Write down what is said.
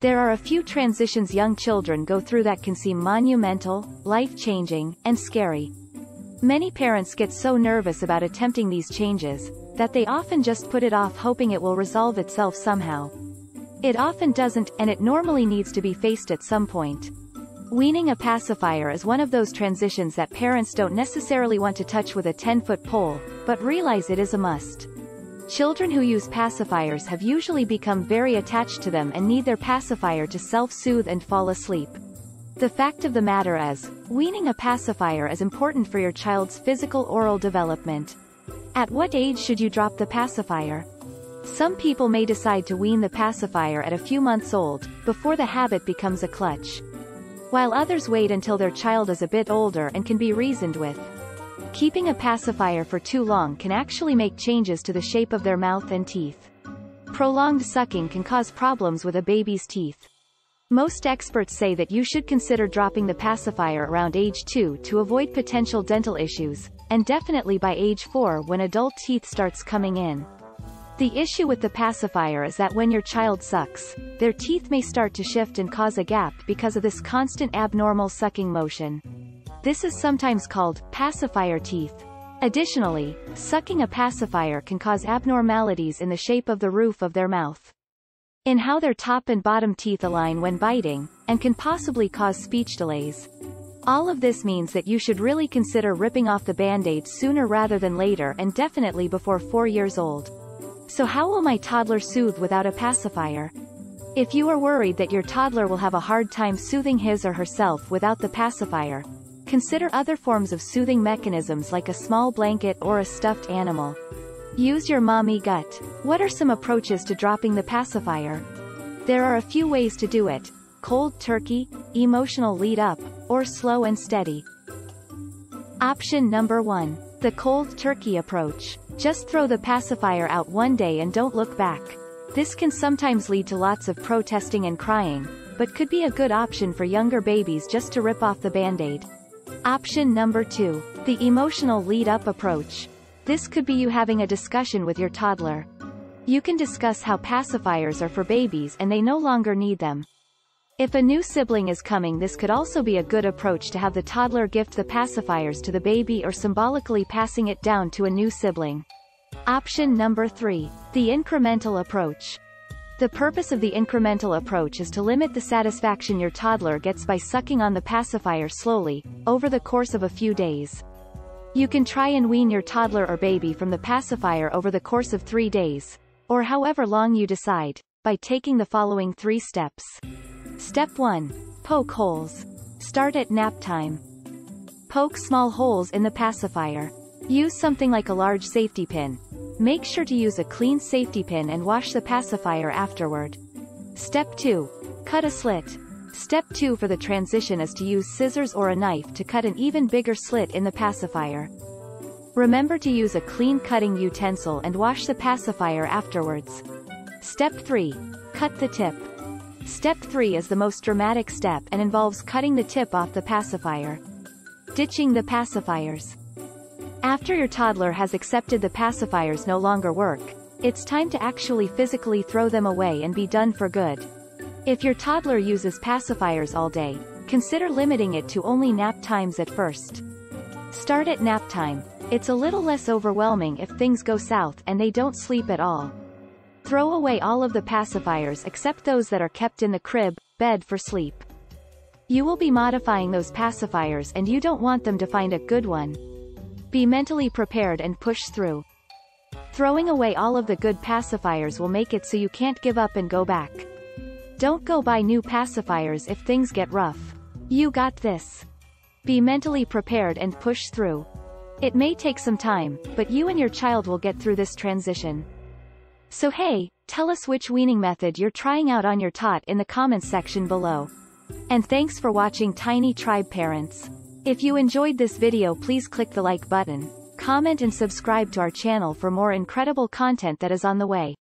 There are a few transitions young children go through that can seem monumental, life-changing, and scary. Many parents get so nervous about attempting these changes, that they often just put it off hoping it will resolve itself somehow. It often doesn't, and it normally needs to be faced at some point. Weaning a pacifier is one of those transitions that parents don't necessarily want to touch with a 10-foot pole, but realize it is a must. Children who use pacifiers have usually become very attached to them and need their pacifier to self-soothe and fall asleep. The fact of the matter is, weaning a pacifier is important for your child's physical oral development. At what age should you drop the pacifier? Some people may decide to wean the pacifier at a few months old, before the habit becomes a clutch. While others wait until their child is a bit older and can be reasoned with. Keeping a pacifier for too long can actually make changes to the shape of their mouth and teeth. Prolonged sucking can cause problems with a baby's teeth. Most experts say that you should consider dropping the pacifier around age 2 to avoid potential dental issues, and definitely by age 4 when adult teeth starts coming in. The issue with the pacifier is that when your child sucks, their teeth may start to shift and cause a gap because of this constant abnormal sucking motion. This is sometimes called pacifier teeth. Additionally, sucking a pacifier can cause abnormalities in the shape of the roof of their mouth, in how their top and bottom teeth align when biting, and can possibly cause speech delays. All of this means that you should really consider ripping off the band-aid sooner rather than later, and definitely before 4 years old. So how will my toddler soothe without a pacifier? If you are worried that your toddler will have a hard time soothing his or herself without the pacifier, consider other forms of soothing mechanisms like a small blanket or a stuffed animal. Use your mommy gut. What are some approaches to dropping the pacifier? There are a few ways to do it: cold turkey, emotional lead up, or slow and steady. Option number 1. The cold turkey approach. Just throw the pacifier out one day and don't look back. This can sometimes lead to lots of protesting and crying, but could be a good option for younger babies just to rip off the band-aid. Option number 2. The emotional lead-up approach. This could be you having a discussion with your toddler. You can discuss how pacifiers are for babies and they no longer need them. If a new sibling is coming, this could also be a good approach to have the toddler gift the pacifiers to the baby or symbolically passing it down to a new sibling. Option number 3. The incremental approach. The purpose of the incremental approach is to limit the satisfaction your toddler gets by sucking on the pacifier slowly, over the course of a few days. You can try and wean your toddler or baby from the pacifier over the course of 3 days, or however long you decide, by taking the following 3 steps. Step 1. Poke holes. Start at nap time. Poke small holes in the pacifier. Use something like a large safety pin. Make sure to use a clean safety pin and wash the pacifier afterward. Step 2. Cut a slit. Step 2 for the transition is to use scissors or a knife to cut an even bigger slit in the pacifier. Remember to use a clean cutting utensil and wash the pacifier afterwards. Step 3. Cut the tip. Step 3 is the most dramatic step and involves cutting the tip off the pacifier. Ditching the pacifiers. After your toddler has accepted the pacifiers no longer work, it's time to actually physically throw them away and be done for good. If your toddler uses pacifiers all day, consider limiting it to only nap times at first. Start at nap time. It's a little less overwhelming if things go south and they don't sleep at all. Throw away all of the pacifiers except those that are kept in the crib, bed for sleep. You will be modifying those pacifiers and you don't want them to find a good one. Be mentally prepared and push through. Throwing away all of the good pacifiers will make it so you can't give up and go back. Don't go buy new pacifiers if things get rough. You got this. Be mentally prepared and push through. It may take some time, but you and your child will get through this transition. So hey, tell us which weaning method you're trying out on your tot in the comments section below. And thanks for watching, Tiny Tribe parents. If you enjoyed this video, please click the like button, comment and subscribe to our channel for more incredible content that is on the way.